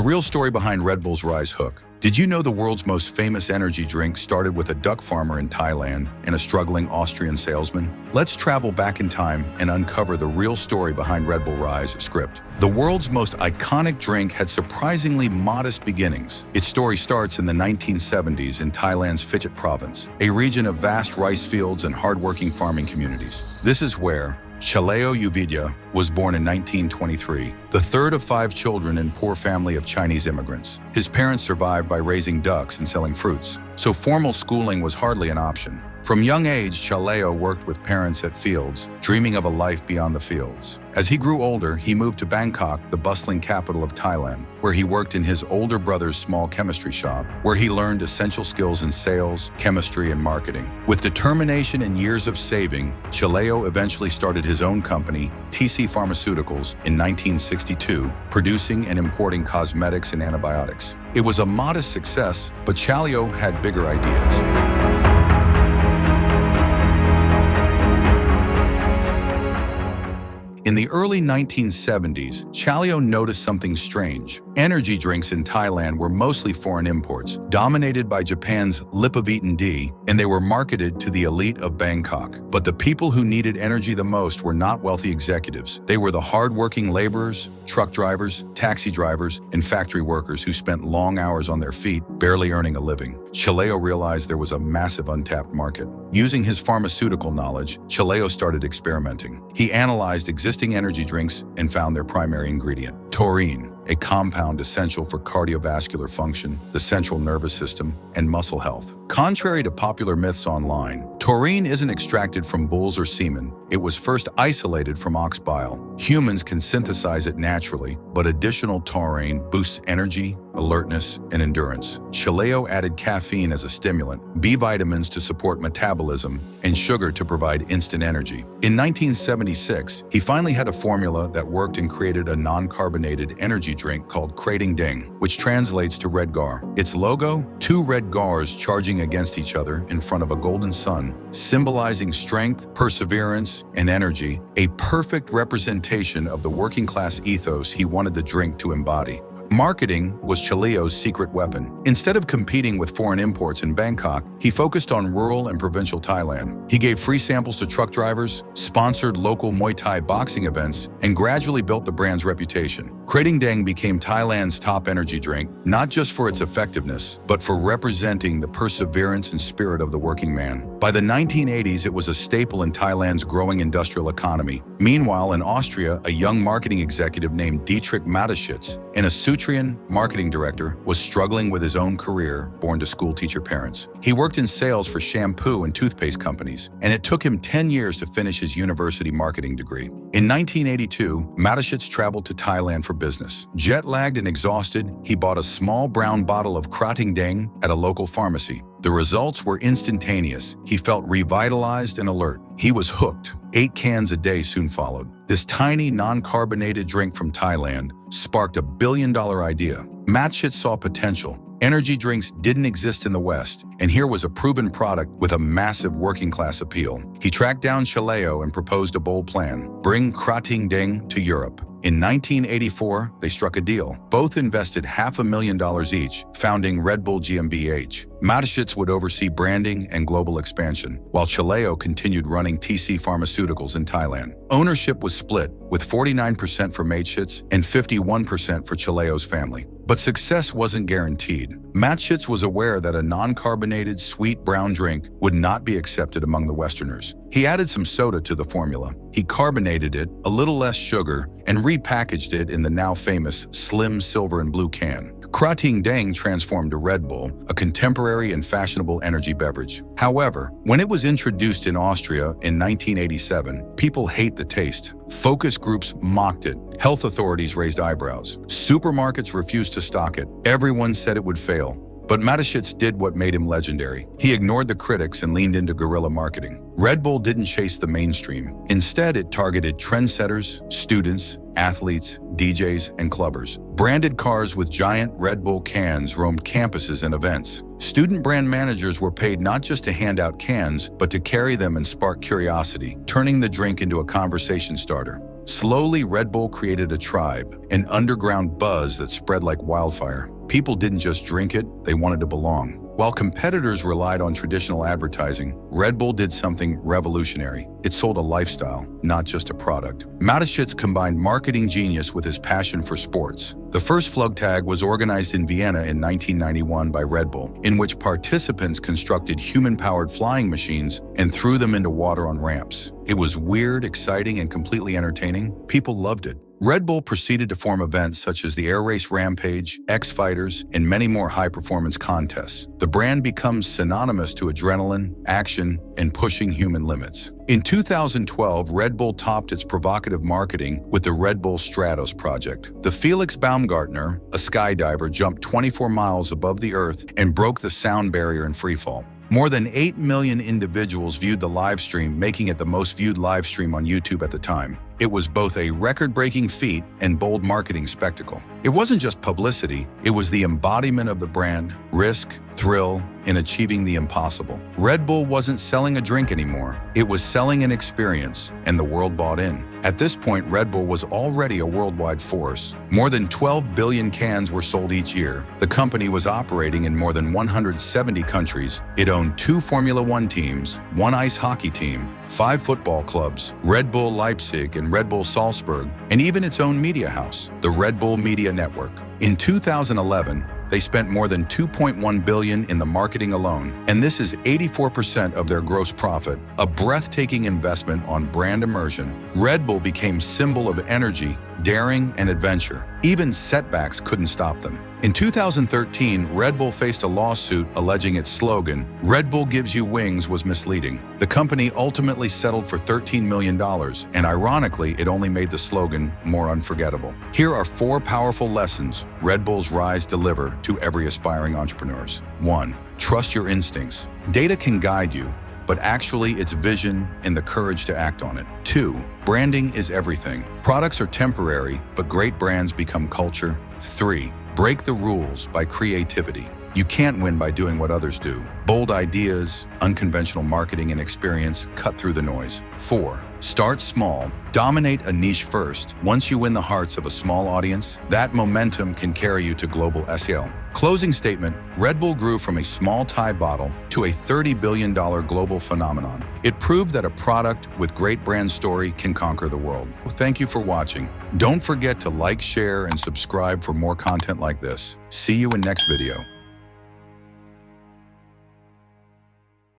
real story behind Red Bull's rise hook. Did you know the world's most famous energy drink started with a duck farmer in Thailand and a struggling Austrian salesman? Let's travel back in time and uncover the real story behind Red Bull Rise script. The world's most iconic drink had surprisingly modest beginnings. Its story starts in the 1970s in Thailand's Phuket province, a region of vast rice fields and hardworking farming communities. This is where Chaleo Yoovidhya was born in 1923, the third of 5 children in a poor family of Chinese immigrants. His parents survived by raising ducks and selling fruits, so formal schooling was hardly an option. From young age, Chaleo worked with parents at fields, dreaming of a life beyond the fields. As he grew older, he moved to Bangkok, the bustling capital of Thailand, where he worked in his older brother's small chemistry shop, where he learned essential skills in sales, chemistry, and marketing. With determination and years of saving, Chaleo eventually started his own company, TC Pharmaceuticals, in 1962, producing and importing cosmetics and antibiotics. It was a modest success, but Chaleo had bigger ideas. In the early 1970s, Chaleo noticed something strange. Energy drinks in Thailand were mostly foreign imports, dominated by Japan's Lipovitan D, and they were marketed to the elite of Bangkok. But the people who needed energy the most were not wealthy executives. They were the hard-working laborers, truck drivers, taxi drivers, and factory workers who spent long hours on their feet, barely earning a living. Chaleo realized there was a massive untapped market. Using his pharmaceutical knowledge, Chaleo started experimenting. He analyzed existing energy drinks and found their primary ingredient, taurine, a compound essential for cardiovascular function, the central nervous system, and muscle health. Contrary to popular myths online, taurine isn't extracted from bulls or semen. It was first isolated from ox bile. Humans can synthesize it naturally, but additional taurine boosts energy, alertness, and endurance. Chaleo added caffeine as a stimulant, B vitamins to support metabolism, and sugar to provide instant energy. In 1976, he finally had a formula that worked and created a non-carbonated energy drink called Krating Daeng, which translates to red gar. Its logo? 2 red gars charging against each other in front of a golden sun, symbolizing strength, perseverance, and energy, a perfect representation of the working-class ethos he wanted the drink to embody. Marketing was Chaleo's secret weapon. Instead of competing with foreign imports in Bangkok, he focused on rural and provincial Thailand. He gave free samples to truck drivers, sponsored local Muay Thai boxing events, and gradually built the brand's reputation. Krating Daeng became Thailand's top energy drink, not just for its effectiveness, but for representing the perseverance and spirit of the working man. By the 1980s, it was a staple in Thailand's growing industrial economy. Meanwhile, in Austria, a young marketing executive named Dietrich Mateschitz, an Austrian marketing director, was struggling with his own career, born to schoolteacher parents. He worked in sales for shampoo and toothpaste companies, and it took him 10 years to finish his university marketing degree. In 1982, Mateschitz traveled to Thailand for business. Jet-lagged and exhausted, he bought a small brown bottle of Krating Daeng at a local pharmacy. The results were instantaneous. He felt revitalized and alert. He was hooked. 8 cans a day soon followed. This tiny, non-carbonated drink from Thailand sparked a billion-dollar idea. Mateschitz saw potential. Energy drinks didn't exist in the West, and here was a proven product with a massive working-class appeal. He tracked down Chaleo and proposed a bold plan: bring Krating Daeng to Europe. In 1984, they struck a deal. Both invested $500,000 each, founding Red Bull GmbH. Mateschitz would oversee branding and global expansion, while Chaleo continued running TC Pharmaceuticals in Thailand. Ownership was split, with 49% for Mateschitz and 51% for Chaleo's family. But success wasn't guaranteed. Mateschitz was aware that a non-carbonated, sweet brown drink would not be accepted among the Westerners. He added some soda to the formula. He carbonated it, a little less sugar, and repackaged it in the now famous slim silver and blue can. Krating Daeng transformed to Red Bull, a contemporary and fashionable energy beverage. However, when it was introduced in Austria in 1987, people hate the taste. Focus groups mocked it. Health authorities raised eyebrows. Supermarkets refused to stock it. Everyone said it would fail. But Mateschitz did what made him legendary. He ignored the critics and leaned into guerrilla marketing. Red Bull didn't chase the mainstream. Instead, it targeted trendsetters, students, athletes, DJs, and clubbers. Branded cars with giant Red Bull cans roamed campuses and events. Student brand managers were paid not just to hand out cans, but to carry them and spark curiosity, turning the drink into a conversation starter. Slowly, Red Bull created a tribe, an underground buzz that spread like wildfire. People didn't just drink it, they wanted to belong. While competitors relied on traditional advertising, Red Bull did something revolutionary. It sold a lifestyle, not just a product. Mateschitz combined marketing genius with his passion for sports. The first Flugtag was organized in Vienna in 1991 by Red Bull, in which participants constructed human-powered flying machines and threw them into water on ramps. It was weird, exciting, and completely entertaining. People loved it. Red Bull proceeded to form events such as the Air Race Rampage, X-Fighters, and many more high-performance contests. The brand becomes synonymous to adrenaline, action, and pushing human limits. In 2012, Red Bull topped its provocative marketing with the Red Bull Stratos project. The Felix Baumgartner, a skydiver, jumped 24 miles above the Earth and broke the sound barrier in freefall. More than 8 million individuals viewed the live stream, making it the most viewed live stream on YouTube at the time. It was both a record-breaking feat and bold marketing spectacle. It wasn't just publicity, it was the embodiment of the brand, risk, thrill, in achieving the impossible. Red Bull wasn't selling a drink anymore, it was selling an experience, and the world bought in. At this point, Red Bull was already a worldwide force. More than 12 billion cans were sold each year. The company was operating in more than 170 countries. It owned 2 Formula One teams, 1 ice hockey team, 5 football clubs, Red Bull Leipzig and Red Bull Salzburg, and even its own media house, the Red Bull Media Network. In 2011, they spent more than $2.1 billion in the marketing alone, and this is 84% of their gross profit, a breathtaking investment on brand immersion. Red Bull became symbol of energy, daring, and adventure. Even setbacks couldn't stop them. In 2013, Red Bull faced a lawsuit alleging its slogan, "Red Bull gives you wings," was misleading. The company ultimately settled for $13 million, and ironically, it only made the slogan more unforgettable. Here are 4 powerful lessons Red Bull's rise deliver to every aspiring entrepreneurs. 1. Trust your instincts. Data can guide you, but actually it's vision and the courage to act on it. 2. Branding is everything. Products are temporary, but great brands become culture. 3. Break the rules by creativity. You can't win by doing what others do. Bold ideas, unconventional marketing, and experience cut through the noise. 4. Start small. Dominate a niche first. Once you win the hearts of a small audience, that momentum can carry you to global SEL. Closing statement, Red Bull grew from a small Thai bottle to a $30 billion global phenomenon. It proved that a product with great brand story can conquer the world. Thank you for watching. Don't forget to like, share, and subscribe for more content like this. See you in next video.